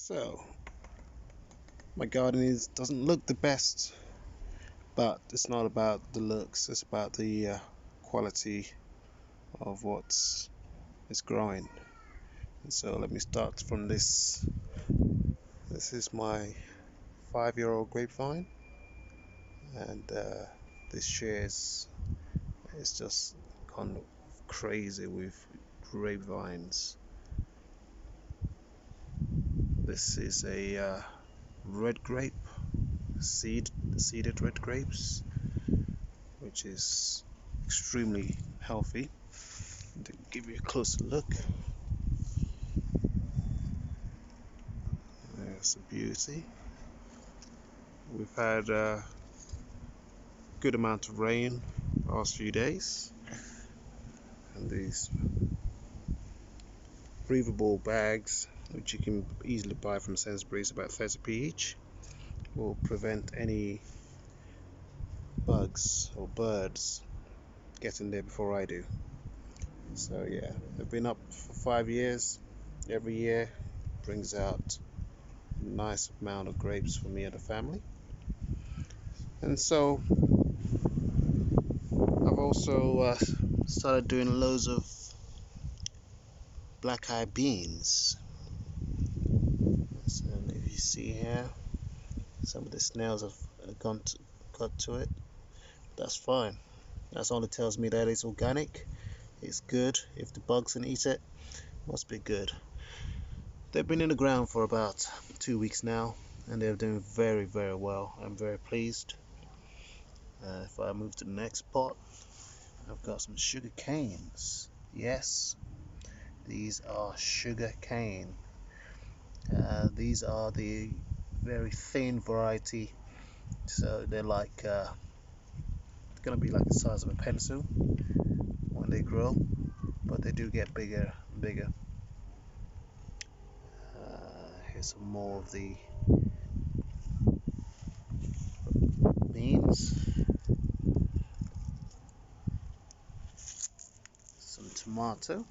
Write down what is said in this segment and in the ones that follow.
So, my garden doesn't look the best, but it's not about the looks, it's about the quality of what's is growing. And so let me start from this. This is my 5-year-old grapevine, and this year is just gone crazy with grapevines. This is a red grape, seeded red grapes, which is extremely healthy. To give you a closer look, there's a beauty. We've had a good amount of rain the last few days, and these breathable bags, which you can easily buy from Sainsbury's, about 30p each, will prevent any bugs or birds getting there before I do. So yeah, they've been up for 5 years. Every year brings out a nice amount of grapes for me and the family. And so I've also started doing loads of black-eyed beans. So if you see here, some of the snails have got to it. That's fine. That's all it tells me that it's organic. It's good. If the bugs can eat it, must be good. They've been in the ground for about 2 weeks now, and they're doing very, very well. I'm very pleased. If I move to the next pot, I've got some sugar canes. Yes, these are sugar cane. These are the very thin variety, so they're like gonna be like the size of a pencil when they grow, but they do get bigger and bigger. Here's some more of the beans, some tomato,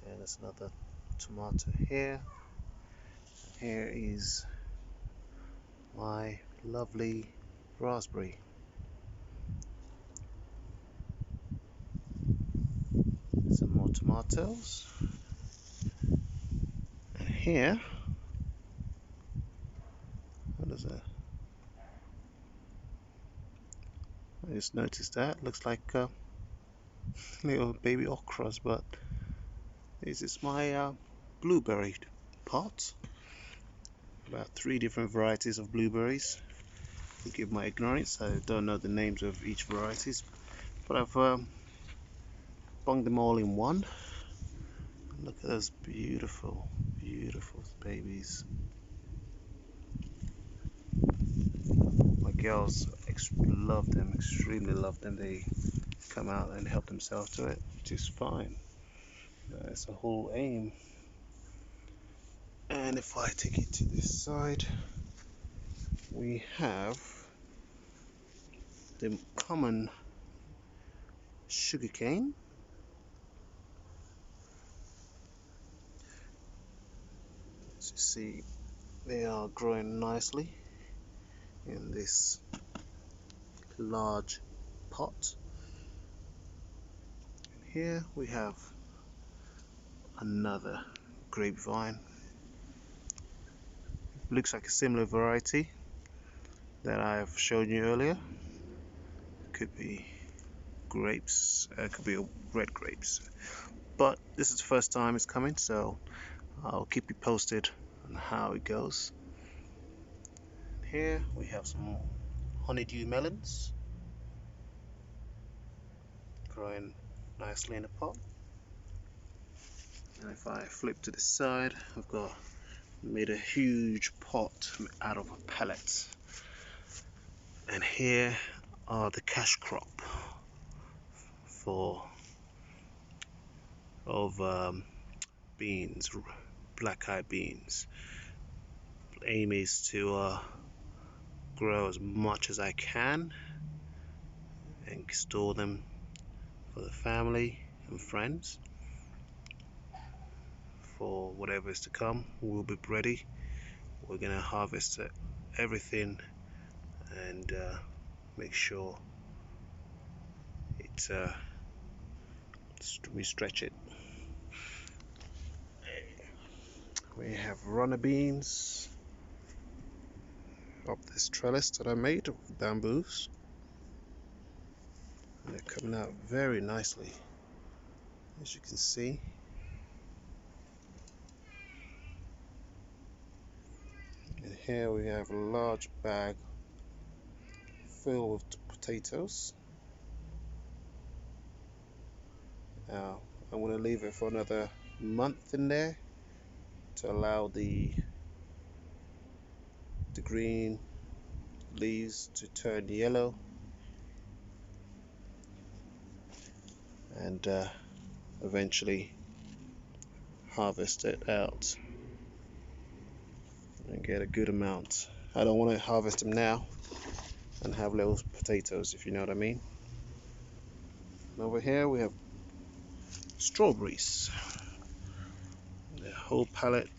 and there's another tomato here. Here is my lovely raspberry. Some more tomatoes. And here, what is that? I just noticed that. Looks like little baby okras, but this is my blueberry pot. About 3 different varieties of blueberries. Forgive my ignorance, I don't know the names of each varieties, but I've bunged them all in one. Look at those beautiful, beautiful babies. My girls love them, extremely love them. They come out and help themselves to it, which is fine. That's the whole aim. And if I take it to this side, we have the common sugarcane. As you see, they are growing nicely in this large pot. And here we have another grapevine. Looks like a similar variety that I've shown you earlier. Could be grapes, could be red grapes, but this is the first time it's coming, so I'll keep you posted on how it goes. Here we have some honeydew melons growing nicely in the pot. And if I flip to the side, I've got made a huge pot out of pellets, and here are the cash crop of beans, black-eyed beans. The aim is to grow as much as I can and store them for the family and friends for whatever is to come. We'll be ready. We're gonna harvest everything and make sure it we stretch it. We have runner beans up this trellis that I made of bamboos, and they're coming out very nicely, as you can see. And here we have a large bag filled with potatoes. Now I'm going to leave it for another month in there to allow the green leaves to turn yellow, and eventually harvest it out and get a good amount. I don't want to harvest them now and have little potatoes, if you know what I mean. And over here we have strawberries, the whole pallet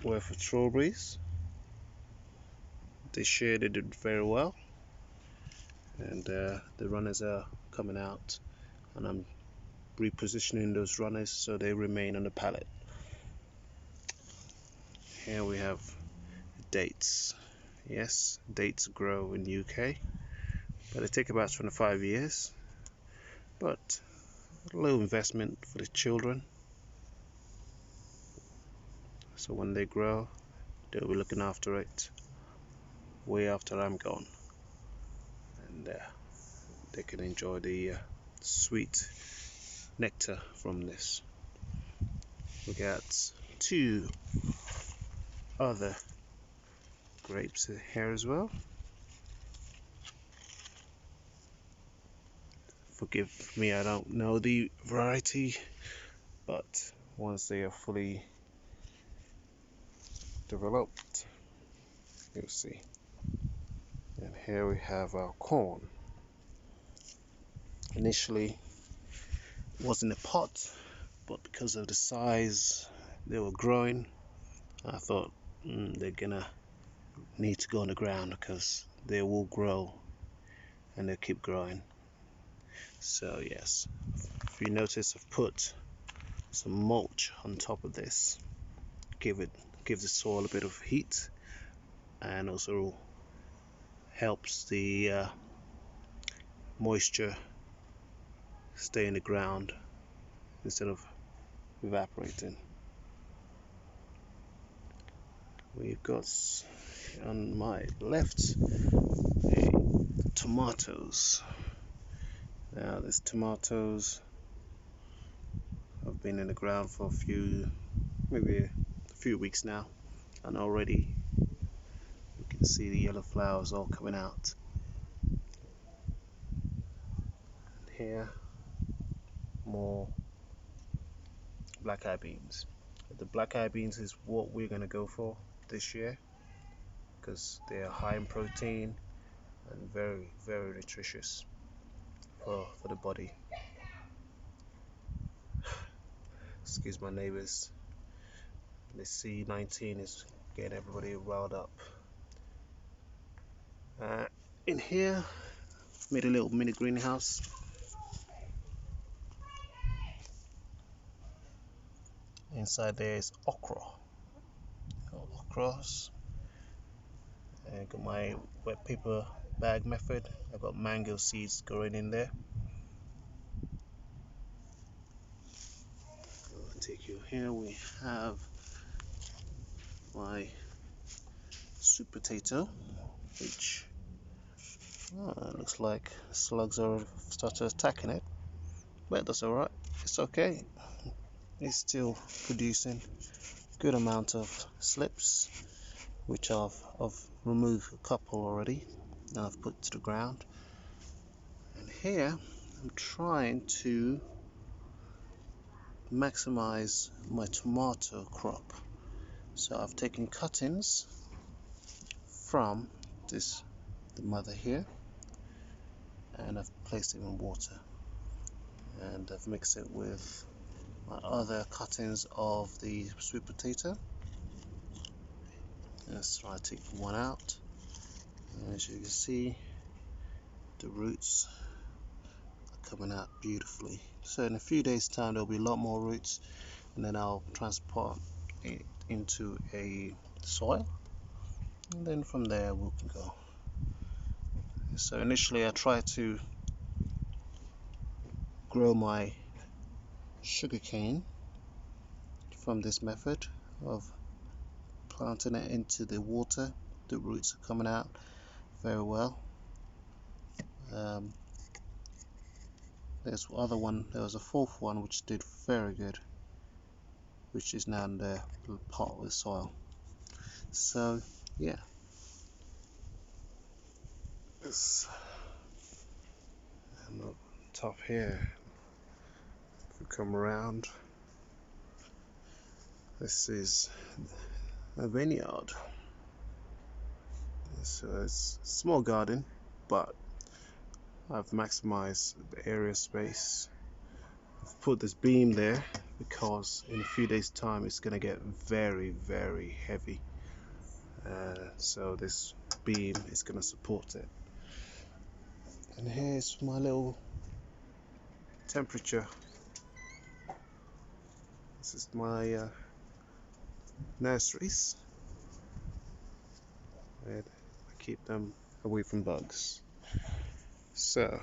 worth of strawberries. This year they did very well, and the runners are coming out, and I'm repositioning those runners so they remain on the pallet. Here we have dates. Yes, dates grow in the UK, but they take about 25 years, but a low investment for the children, so when they grow they'll be looking after it way after I'm gone, and they can enjoy the sweet nectar from this. We got 2 other grapes here as well. Forgive me, I don't know the variety, but once they are fully developed, you'll see. And here we have our corn. Initially it was in a pot, but because of the size they were growing, I thought they're gonna need to go on the ground because they will grow and they'll keep growing. So yes, if you notice, I've put some mulch on top of this. Give the soil a bit of heat, and also helps the moisture stay in the ground instead of evaporating. We've got on my left tomatoes. Now these tomatoes have been in the ground for maybe a few weeks now, and already you can see the yellow flowers all coming out. And here more black-eyed beans. The black-eyed beans is what we're going to go for this year because they are high in protein and very, very nutritious for the body. Excuse my neighbors. The C-19 is getting everybody riled up. In here, made a little mini greenhouse. Inside there is okra. Okras. I got my wet paper bag method. I got mango seeds growing in there. I'll take you here. We have my sweet potato, which looks like slugs are started attacking it, but that's alright. It's okay. It's still producing good amount of slips, which I've removed a couple already and I've put to the ground. And here I'm trying to maximize my tomato crop, so I've taken cuttings from the mother here, and I've placed it in water, and I've mixed it with my other cuttings of the sweet potato. Let's try to take one out. And as you can see, the roots are coming out beautifully. So in a few days time there'll be a lot more roots, and then I'll transport it into a soil, and then from there we can go. So initially I try to grow my sugarcane from this method of planting it into the water. The roots are coming out very well. There's other one, there was a fourth one which did very good, which is now in the pot with soil. So yeah, this and the top here, if we come around, this is a vineyard. So it's a small garden, but I've maximized the area space. I've put this beam there because in a few days time it's going to get very, very heavy. So this beam is going to support it. And here's my little temperature. This is my nurseries, and I keep them away from bugs. So